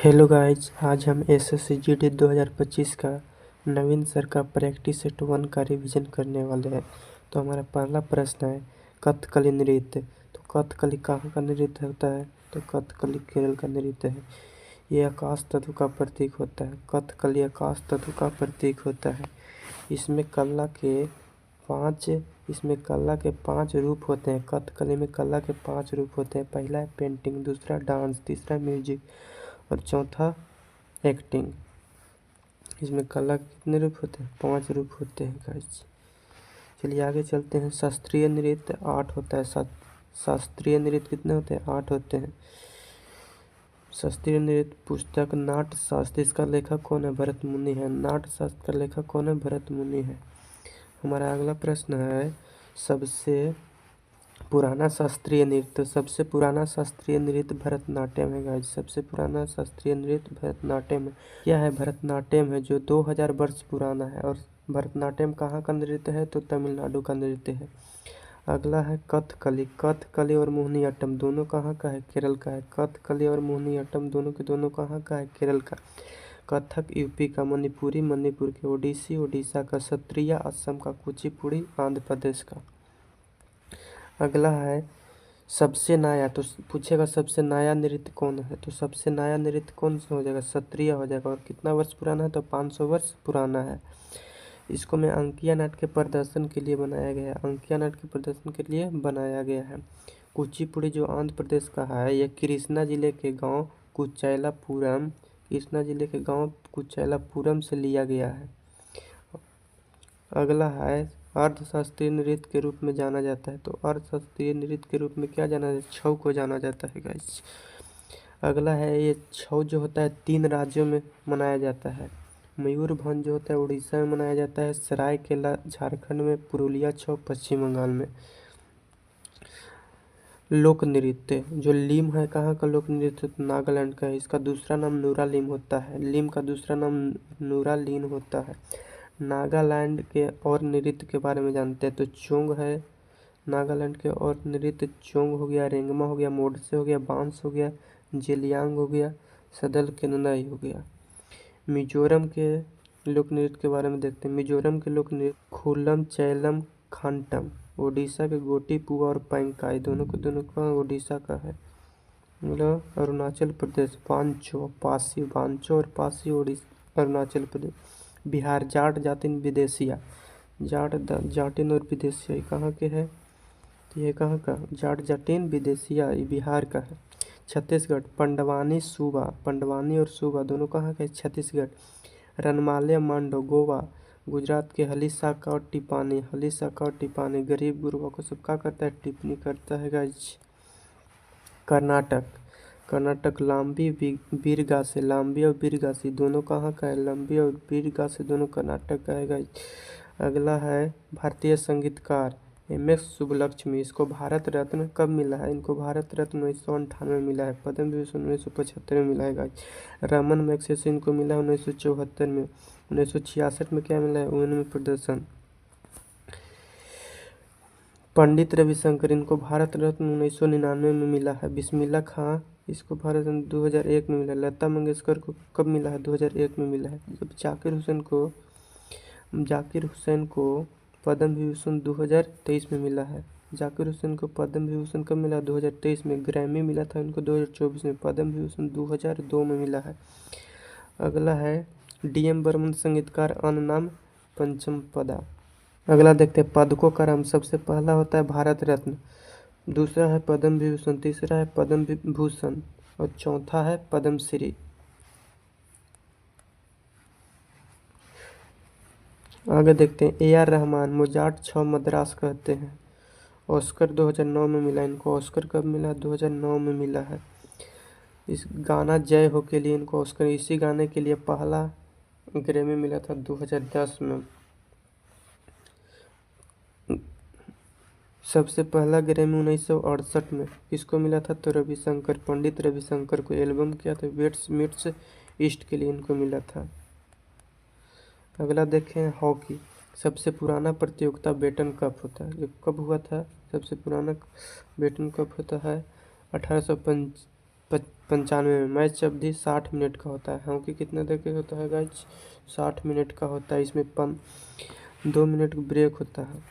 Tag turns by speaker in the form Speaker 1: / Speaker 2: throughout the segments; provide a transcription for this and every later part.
Speaker 1: Hello guys, आज हम SSC GD 2025 का नवीन सर का प्रैक्टिस सेट 1 का रिवीजन करने वाले हैं। तो हमारा पहला प्रश्न है कथकली नृत्य। तो कथकली कहाँ का नृत्य होता है? तो कथकली केरल का नृत्य है। ये आकाश तत्व का प्रतीक होता है। कथकली आकाश तत्व का प्रतीक होता है। इसमें कला के 5 रूप होते हैं। कथकली में कला के 5 रूप होते हैं। पहला है पेंटिंग, दूसरा डांस, तीसरा म्यूजिक और चौथा एक्टिंग। इसमें कला के कितने रूप होते हैं? 5 रूप होते हैं गाइस। चलिए आगे चलते हैं। शास्त्रीय नृत्य 8 होता है। शास्त्रीय नृत्य कितने होते हैं? 8 होते हैं। शास्त्रीय नृत्य पुस्तक नाट्य शास्त्र, इसका लेखक कौन है? भरत मुनि है। नाट्य शास्त्र का लेखक कौन है? भरत मुनि है। हमारा अगला प्रश्न है सबसे पुराना शास्त्रीय नृत्य। सबसे पुराना शास्त्रीय नृत्य भरतनाट्यम है गाइस। सबसे पुराना शास्त्रीय नृत्य भरतनाट्यम है। क्या है? भरतनाट्यम है, जो 2000 वर्ष पुराना है। और भरतनाट्यम कहाँ का नृत्य है? तो तमिलनाडु का नृत्य है। अगला है कथकली। कथकली और मोहिनीअट्टम दोनों कहाँ का है? केरल का है। कथकली और मोहिनीअट्टम दोनों के दोनों कहाँ का है? केरल का। कथक यूपी का, मणिपुरी मणिपुर के, ओडिसी उड़ीसा का, सत्रिया असम का, कुचिपुड़ी आंध्र प्रदेश का। अगला है सबसे नया। तो पूछेगा सबसे नया नृत्य कौन है? तो सबसे नया नृत्य कौन सा हो जाएगा? सत्रिया हो जाएगा। और कितना वर्ष पुराना है? तो 500 वर्ष पुराना है। इसको में अंकिया नाट्य के प्रदर्शन के लिए बनाया गया है। अंकिया नाट्य के प्रदर्शन के लिए बनाया गया है। कुचिपुड़ी जो आंध्र प्रदेश का है, यह कृष्णा जिले के गांव कुचैलापुरम से लिया गया है। अगला है अर्धशास्त्रीय नृत्य के रूप में जाना जाता है। तो अर्धशास्त्रीय नृत्य के रूप में क्या जाना जाता है? छऊ को जाना जाता है गाइस। अगला है ये छऊ जो होता है 3 राज्यों में मनाया जाता है। मयूरभंज जो होता है उड़ीसा में मनाया जाता है, सरायकेला झारखंड में, पुरुलिया छऊ पश्चिम बंगाल में। लोक नृत्य जो लीम है, कहाँ का लोक नृत्य? तो नागालैंड का है। इसका दूसरा नाम नूरा लीम होता है। लीम का दूसरा नाम नूरा लीन होता है। नागालैंड के और नृत्य के बारे में जानते हैं। तो चोंग है नागालैंड के और नृत्य। चोंग हो गया, रेंगमा हो गया, मोडसे हो गया, बांस हो गया, जेलियांग हो गया, सदल केननाई हो गया। मिजोरम के लोक नृत्य के बारे में देखते हैं। मिजोरम के लोक नृत्य खुलम चैलम खांटम। ओडिशा के गोटीपुआ और पैंकाई दोनों का ओडिशा का है। मतलब अरुणाचल प्रदेश बांचो और पासी ओडिशा अरुणाचल प्रदेश। बिहार जाट जाटिन विदेशिया। जाटिन और विदेशिया ये कहाँ के है? तो ये कहाँ का? जाट जाटिन विदेशिया ये बिहार का है। छत्तीसगढ़ पंडवानी और सूबा दोनों कहाँ के? छत्तीसगढ़। रनमाले मांडो गोवा। गुजरात के हलीसाका और टिपानी गरीब गुरुओं को सबका करता है? टिप्पणी करता है गाइज। कर्नाटक लांबी बीरगासे। लांबी और बीरगासी दोनों कहाँ का है? लंबी और बीरगासी दोनों कर्नाटक का है गाइज। अगला है भारतीय संगीतकार MS सुब्बलक्ष्मी। इसको भारत रत्न कब मिला है? इनको भारत रत्न 1998 में मिला है। पद्म विभूषण 1975 में मिला है गाइज। रमन मैग्सेसे इनको मिला है 1974 में। 1966 में क्या मिला है? UN में प्रदर्शन। पंडित रविशंकर इनको भारत रत्न 1999 में मिला है। बिस्मिल्लाह खां इसको भारत रत्न 2001 में मिला है। लता मंगेशकर को कब मिला है? 2001 में मिला है। जब जाकिर हुसैन को पद्म विभूषण 2023 में मिला है। जाकिर हुसैन को पद्म विभूषण कब मिला? 2023 में। ग्रैमी मिला था इनको 2024 में। पद्म विभूषण 2002 में मिला है। अगला है DM बर्मन संगीतकार नाम पंचमपदा। अगला देखते हैं पदकों का क्रम। सबसे पहला होता है भारत रत्न, दूसरा है पद्म विभूषण, तीसरा है पद्म विभूषण और चौथा है पद्मश्री। आगे देखते हैं AR रहमान मोजार्ट 6 मद्रास कहते हैं। ऑस्कर 2009 में मिला इनको। ऑस्कर कब मिला? 2009 में मिला है। इस गाना जय हो के लिए इनको ऑस्कर, इसी गाने के लिए पहला ग्रैमी मिला था 2010 में। सबसे पहला ग्रैमी 1968 में किसको मिला था? तो रविशंकर, पंडित रविशंकर को। एल्बम किया था वेट्स मीट्स ईस्ट के लिए इनको मिला था। अगला देखें हॉकी। सबसे पुराना प्रतियोगिता बेटन कप होता है। जो कब हुआ था? सबसे पुराना बेटन कप होता है 1850 95 में। मैच अवधि 60 मिनट का होता है। हॉकी कितने देर का होता है गाइज? 60 मिनट का होता है। इसमें 2 मिनट ब्रेक होता है।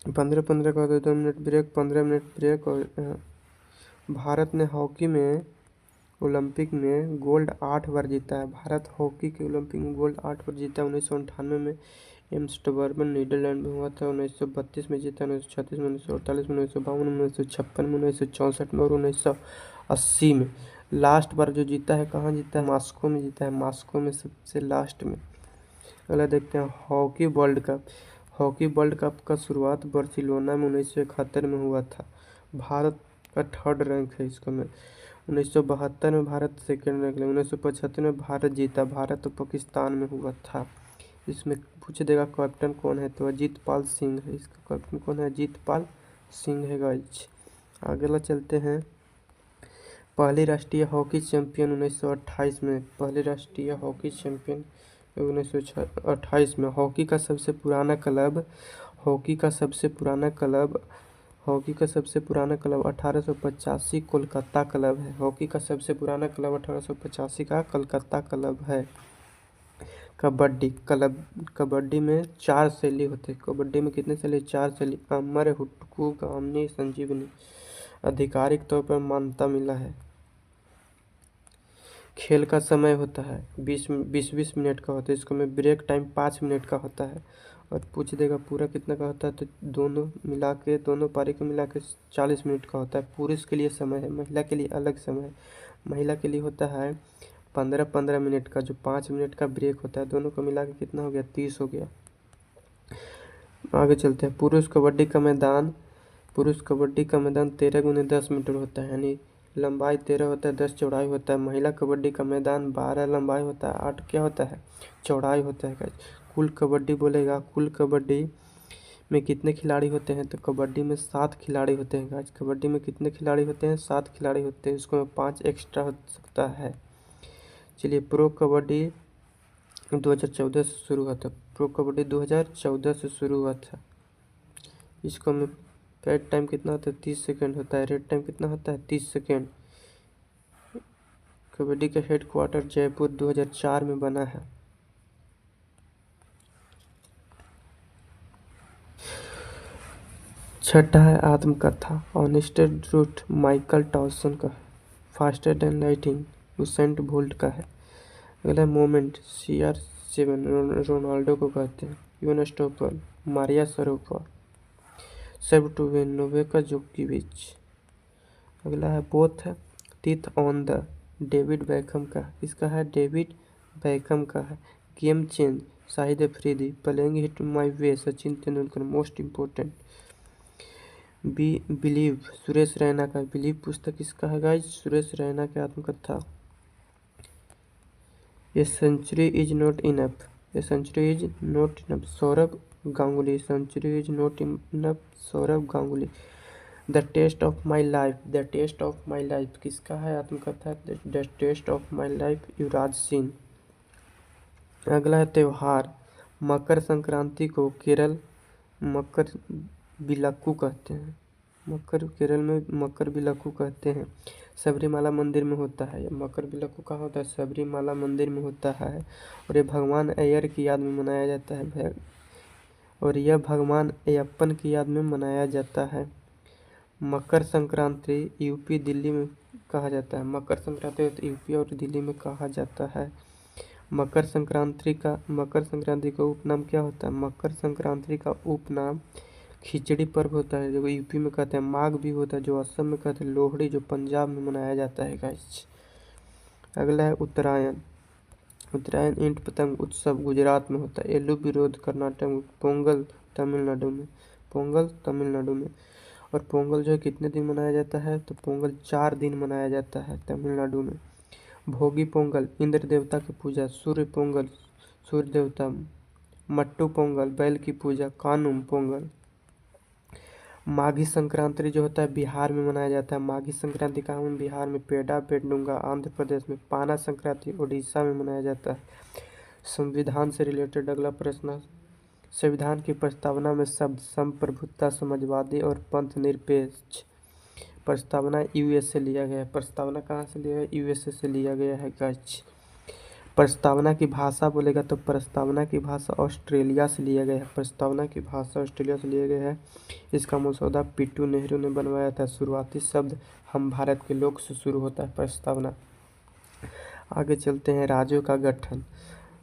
Speaker 1: 15-15 का होता है, 2 मिनट ब्रेक, 15 मिनट ब्रेक। और भारत ने हॉकी में ओलंपिक में गोल्ड 8 बार जीता है। भारत हॉकी के ओलंपिक में गोल्ड 8 बार जीता है। 1998 में एम्स्टर्डम नीदरलैंड में हुआ था। 1932 में जीता, 1936 में, 1948 में, 1952 में, 1956 में, 1964 में और 1980 में। लास्ट बार जो जीता है कहाँ जीता है? मॉस्को में जीता है। मॉस्को में सबसे लास्ट में। अगला देखते हैं hockey world cup. Hockey world cup का शुरुआत बार्सिलोना में 1971 में हुआ था। भारत का 3rd रैंक है इसका में। 1972 में भारत 2nd रैंक। 1975 में भारत जीता। भारत और पाकिस्तान में हुआ था। इसमें पूछ देगा कैप्टन कौन है, तो अजीतपाल सिंह है। इसका कैप्टन कौन है? अजीतपाल सिंह है गाइज। अगला चलते हैं पहली राष्ट्रीय हॉकी चैंपियन 1928 में। पहली राष्ट्रीय हॉकी चैंपियन 1928 में। हॉकी का सबसे पुराना क्लब 1885 कोलकाता क्लब है। हॉकी का सबसे पुराना क्लब 1885 का कलकत्ता क्लब है। कबड्डी में 4 शैली होते हैं। कबड्डी में कितने शैली? 4 शैली। अमर, हुटकू, गामनी, संजीवनी। आधिकारिक तौर पर मान्यता मिला है। खेल का समय होता है 20 मिनट का होता है। इसको में ब्रेक टाइम 5 मिनट का होता है। और पूछ देगा पूरा कितना का होता है, तो दोनों पारी को मिला के 40 मिनट का होता है। पुरुष के लिए समय है, महिला के लिए अलग समय है। महिला के लिए होता है 15-15 मिनट का, जो 5 मिनट का ब्रेक होता है। दोनों को मिला के कितना हो गया? 30 हो गया। आगे चलते हैं पुरुष कबड्डी का मैदान 13x10 मीटर होता है, यानी लंबाई 13 होता है, 10 चौड़ाई होता है। महिला कबड्डी का मैदान 12 लंबाई होता है, 8 क्या होता है? चौड़ाई होता है। कुल कबड्डी बोलेगा, कुल कबड्डी में कितने खिलाड़ी होते हैं? तो कबड्डी में 7 खिलाड़ी होते हैं गाइस। कबड्डी में कितने खिलाड़ी होते हैं? 7 खिलाड़ी होते हैं। इसको 5 एक्स्ट्रा हो सकता है। चलिए प्रो कबड्डी 2014 से शुरू हुआ था। प्रो कबड्डी 2014 से शुरू हुआ था। इसको में पैड टाइम कितना होता है? 30 सेकेंड होता है। रेड टाइम कितना होता है? 30 सेकेंड। कबड्डी का हेडक्वार्टर जयपुर 2004 में बना है। छठा है आत्मकथा ऑनेस्टर रूट माइकल टॉसन का है। फास्टर देन लाइटिंग उसेंट बोल्ट का है। अगला मोमेंट CR7 रोनाल्डो को कहते हैं। Unstoppable Maria Sharapova serve to win Novak जोकोविच। अगला है both teeth on the David Beckham का। इसका है डेविड बैकहम का है। Game change Shahid Afridi. Playing hit my way Sachin Tendulkar. Most important believe Suresh Raina का। बिलीव पुस्तक इसका है गाइज सुरेश रैना की आत्मकथा। A century is not enough. A century is not enough Sourav Ganguly. Century is not enough Sourav Ganguly. The test of my life किसका है आत्मकथा? The test of my life Yuvraj Singh. अगला है त्यौहार मकर संक्रांति को केरल मकर बिलक्कू कहते हैं। केरल में मकर बिलक्कू कहते हैं। सबरीमाला मंदिर में होता है। मकर बिलक्कू कहाँ होता है? सबरीमाला मंदिर में होता है। और ये भगवान अय्यर की याद में मनाया जाता है। और यह भगवान अयप्पन की याद में मनाया जाता है। मकर संक्रांति यूपी दिल्ली में कहा जाता है। मकर संक्रांति तो यूपी और दिल्ली में कहा जाता है। मकर संक्रांति का उपनाम क्या होता है? मकर संक्रांति का उपनाम खिचड़ी पर्व होता है, जो यूपी में कहते हैं। माघ भी होता है, जो असम में कहते हैं। लोहड़ी, जो पंजाब में मनाया जाता है गाइस। अगला है उत्तरायण ईंट पतंग उत्सव गुजरात में होता है। एलू विरोध कर्नाटक में। पोंगल तमिलनाडु में। और पोंगल जो है कितने दिन मनाया जाता है? तो पोंगल 4 दिन मनाया जाता है तमिलनाडु में। भोगी पोंगल इंद्र देवता की पूजा। सूर्य पोंगल सूर्य देवता। मट्टू पोंगल बैल की पूजा। कानुम पोंगल। माघी संक्रांति जो होता है बिहार में मनाया जाता है। माघी संक्रांति कहाँ में? बिहार में। पेड़ा पेडुंगा आंध्र प्रदेश में। पाना संक्रांति उड़ीसा में मनाया जाता है। संविधान से रिलेटेड अगला प्रश्न। संविधान की प्रस्तावना में शब्द संप्रभुता, समाजवादी और पंथ निरपेक्ष प्रस्तावना यूएस से लिया गया है। प्रस्तावना कहाँ से लिया गया? यूएसए से लिया गया है गाइस। प्रस्तावना की भाषा बोलेगा तो प्रस्तावना की भाषा ऑस्ट्रेलिया से लिया गया है। प्रस्तावना की भाषा ऑस्ट्रेलिया से लिया गया है। इसका मसौदा पीटू नेहरू ने बनवाया था। शुरुआती शब्द हम भारत के लोग से शुरू होता है प्रस्तावना। आगे चलते हैं। राज्यों का गठन।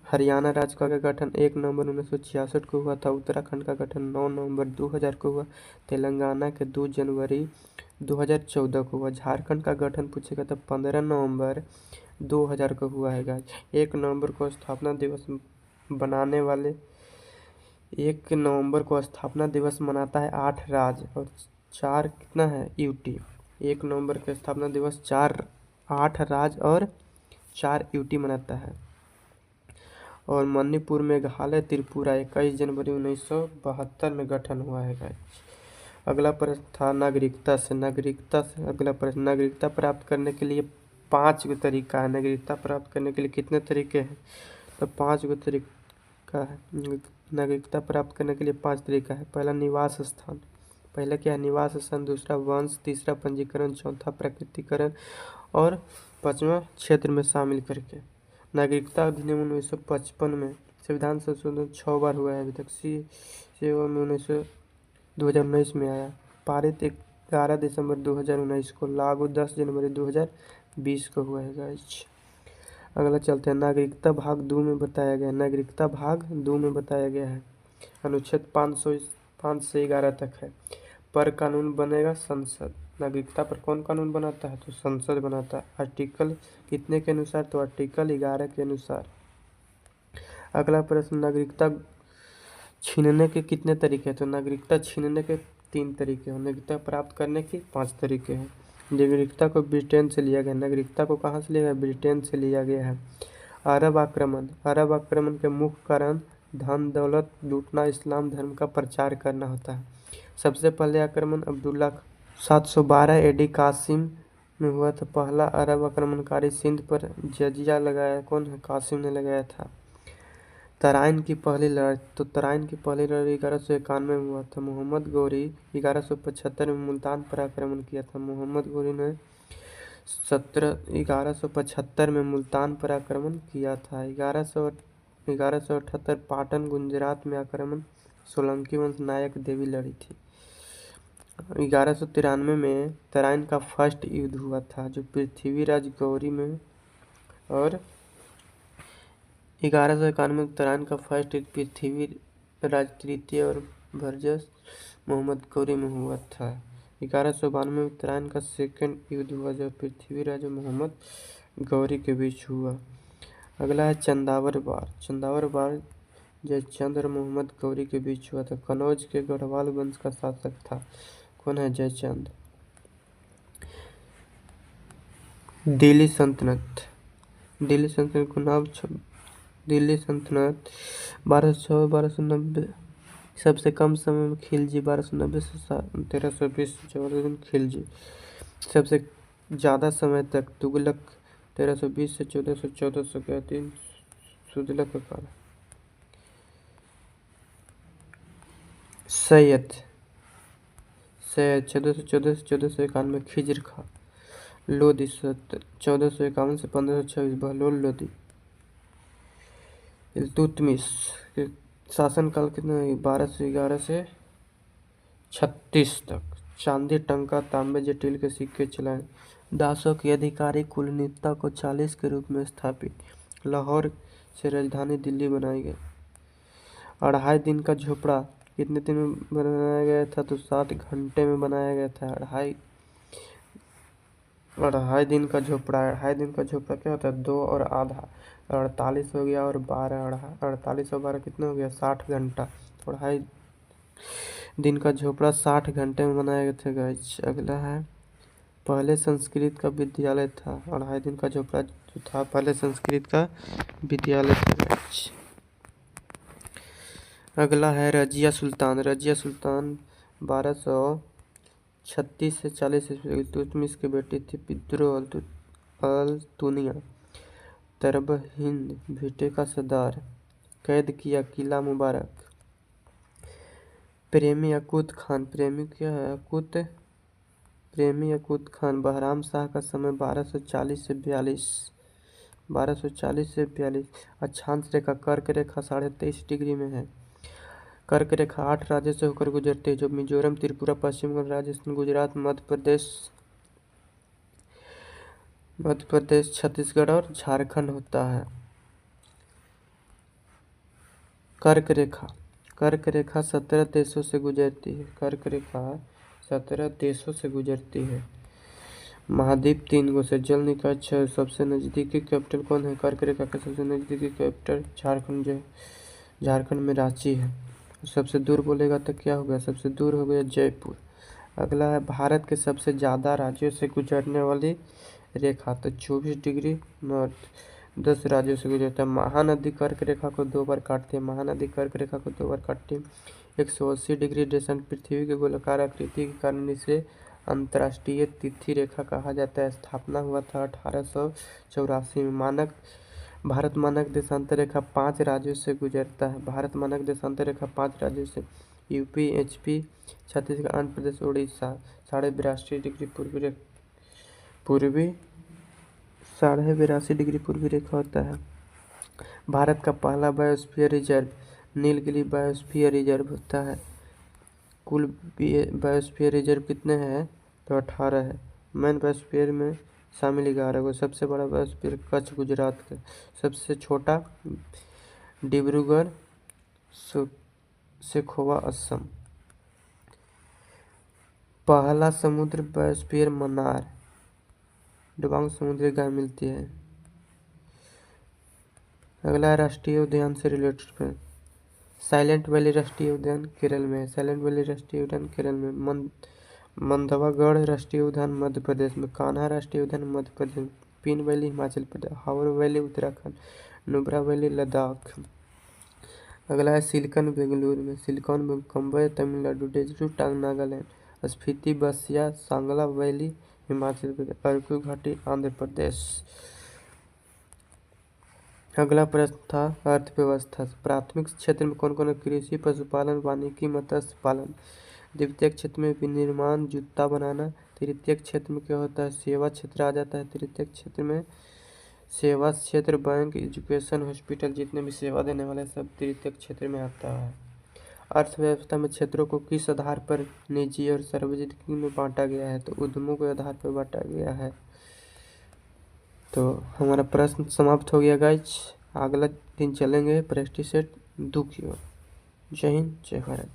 Speaker 1: हरियाणा राज्य का गठन 1 नवंबर 1966 को हुआ था। उत्तराखंड का गठन 9 नवंबर 2000 को हुआ। तेलंगाना के 2 जनवरी 2014 को हुआ। झारखंड का गठन पूछेगा तो 15 नवंबर 2000 को हुआ है गाइस। 1 नवंबर को स्थापना दिवस बनाने वाले 1 नवंबर को स्थापना दिवस मनाता है 8 राज्य और 4 कितना है यूटी। 1 नवंबर के स्थापना दिवस 8 राज्य और 4 यूटी मनाता है। और मणिपुर, मेघालय, त्रिपुरा 21 जनवरी 1972 में गठन हुआ है गाइस। अगला प्रश्न था नागरिकता से। अगला प्रश्न, नागरिकता प्राप्त करने के लिए 5 गो तरीका है। नागरिकता प्राप्त करने के लिए कितने तरीके हैं? तो 5 गो तरीका है। नागरिकता प्राप्त करने के लिए 5 तरीका है। पहला निवास स्थान। पहला क्या है? निवास स्थान। दूसरा वंश। तीसरा पंजीकरण। चौथा प्रकटीकरण और 5वां क्षेत्र में शामिल करके। नागरिकता अधिनियम 1955 में संविधान संशोधन 6 बार हुआ है अभी तक। में 2019 में आया। पारित 11 दिसंबर 2019 को। लागू 10 जनवरी 2020 को हुआ है गाइस। अगला चलते हैं। नागरिकता भाग 2 में बताया गया है। नागरिकता भाग 2 में बताया गया है। अनुच्छेद 5 से 11 तक है। पर कानून बनेगा संसद। नागरिकता पर कौन कानून बनाता है? तो संसद बनाता है। आर्टिकल कितने के अनुसार? तो आर्टिकल 11 के अनुसार। अगला प्रश्न, नागरिकता छीनने के कितने तरीके हैं? तो नागरिकता छीनने के 3 तरीके हैं। नागरिकता प्राप्त करने के 5 तरीके हैं। नागरिकता को ब्रिटेन से लिया गया। नागरिकता को कहाँ से लिया गया? ब्रिटेन से लिया गया है। अरब आक्रमण के मुख्य कारण धन दौलत लूटना, इस्लाम धर्म का प्रचार करना होता है। सबसे पहले आक्रमण अब्दुल्ला 712 एडी कासिम में हुआ था। पहला अरब आक्रमणकारी सिंध पर जजिया लगाया कौन है? कासिम ने लगाया था। तराइन की पहली लड़ाई 1191 में हुआ था। मोहम्मद गौरी 1175 में मुल्तान पर आक्रमण किया था। मोहम्मद गौरी ने 1175 में मुल्तान पर आक्रमण किया था। 1178 पाटन गुजरात में आक्रमण सोलंकी वंश नायक देवी लड़ी थी। 1193 में तराइन का फर्स्ट युद्ध हुआ था जो पृथ्वीराज गौरी में। और 1191 में तराइन का फर्स्ट युद्ध पृथ्वीराज तृतीय और भरजस मोहम्मद गौरी में हुआ था। 1192 में तराइन का सेकंड युद्ध हुआ जो पृथ्वीराज और मोहम्मद गौरी के बीच हुआ। अगला है चंदावर वार जयचंद और मोहम्मद गौरी के बीच हुआ था। कनौज के गढ़वाल वंश का शासक था कौन है? जयचंद। दिल्ली सल्तनत दिल्ली सल्तनत 1290 सबसे कम समय में खिलजी 1290 से 1320 जलालुद्दीन खिलजी। सबसे ज़्यादा समय तक तुगलक 1320 से 1414 सुदलक का काल। सैयद 1414 से 1491 खिजर खां। लोधी 1451 से 1526 बहलोल लोधी। इल्तुतमिश के शासनकाल कितना? 1211 से 36 तक। चांदी टंका तांबे जटिल के सिक्के चलाए। दासों की आधिकारिक कुलीनता को 40 के रूप में स्थापित। लाहौर से राजधानी दिल्ली बनाई गई। 2.5 दिन का झोपड़ा कितने दिन में बनाया गया था? तो 7 घंटे में बनाया गया था। 2.5 दिन का झोपड़ा क्या होता है? 2 और आधा 48 हो गया और 48 और 12 कितना हो गया? 60 घंटा। 2.5 दिन का झोपड़ा 60 घंटे में बनाया गया था गाइस। अगला है पहले संस्कृत का विद्यालय था। 2.5 दिन का झोपड़ा जो था पहले संस्कृत का विद्यालय था गाइस। अगला है रजिया सुल्तान 1236 से 40 ईस्वी। इल्तुतमिश की बेटी थी पिद्रो अल-तुनिया। तरब हिंद भीटे का सरदार। कैद किया किला मुबारक। प्रेमी यकूत खान। प्रेमी क्या है? प्रेमी यकूत खान बहराम शाह का समय 1240 से 42। अक्षांश रेखा कर्क रेखा 23.5 डिग्री में है। कर्क रेखा 8 राज्यों से होकर गुजरती है, जो मिजोरम, त्रिपुरा, पश्चिम बंगाल, राजस्थान, गुजरात, मध्य प्रदेश, छत्तीसगढ़ और झारखंड होता है। कर्क रेखा 17 देशों से गुजरती है। कर्क रेखा 17 देशों से गुजरती है। महाद्वीप 3 गो से, जल निकाय 6, सबसे नज़दीकी कैपिटल कौन है? कर्क रेखा का सबसे नज़दीकी कैपिटल झारखंड में रांची है। सबसे दूर बोलेगा तो क्या हो गया? सबसे दूर हो गया जयपुर। अगला है भारत के सबसे ज़्यादा राज्यों से गुजरने वाली रेखा, तो 24 डिग्री नॉर्थ, 10 राज्यों से गुजरता है। महानदी कर्क रेखा को 2 बार काटती है। 180 डिग्री डेसन पृथ्वी के गोलाकार आकृति के कारण इसे अंतर्राष्ट्रीय तिथि रेखा कहा जाता है। स्थापना हुआ था 1884 में। भारत मानक देशांतर रेखा 5 राज्यों से गुजरता है। UP, HP, Chhattisgarh, Andhra Pradesh, Orissa. 82.5 degree पूर्वी रेखा होता है। भारत का पहला biosphere reserve Nilgiri biosphere reserve होता है। कुल बायोस्फीयर रिजर्व कितने हैं? तो 18 है। मेन बायोस्फीयर में शामिल 11 को। सबसे बड़ा बायोस्फीयर कच्छ गुजरात का, सबसे छोटा डिब्रूगढ़ सेखोवा असम। पहला समुद्र बायोस्फीयर मन्नार, डिबांग समुद्री गाय मिलती है। अगला राष्ट्रीय उद्यान से रिलेटेड है। साइलेंट वैली राष्ट्रीय उद्यान केरल में। मंधवागढ़ राष्ट्रीय उद्यान मध्य प्रदेश में। कान्हा राष्ट्रीय उद्यान मध्य प्रदेश में। Pin valley Himachal Pradesh. हावर वैली उत्तराखंड। नुब्रा वैली लद्दाख। अगला है सिलिकॉन बेंगलुरु में। कंबई तमिलनाडु। डेजरू टांग नागालैंड। स्पीति बसिया सांगला वैली हिमाचल प्रदेश। अरकू घाटी आंध्र प्रदेश। अगला प्रश्न था अर्थव्यवस्था। प्राथमिक क्षेत्र में कौन कौन है? कृषि, पशुपालन, वानिकी, मत्स्य पालन। द्वितीय क्षेत्र में विनिर्माण, जूता बनाना। तृतीय क्षेत्र में क्या होता है? सेवा क्षेत्र आ जाता है। तृतीय क्षेत्र में सेवा क्षेत्र, बैंक, एजुकेशन, हॉस्पिटल, जितने भी सेवा देने वाले सब तृतीय क्षेत्र में आता है। अर्थव्यवस्था में क्षेत्रों को किस आधार पर निजी और सार्वजनिक में बांटा गया है? तो उद्यमों के आधार पर बांटा गया है। तो हमारा प्रश्न समाप्त हो गया गाइज। अगला दिन चलेंगे प्रैक्टिस सेट 2 की ओर। जय हिंद, जय भारत।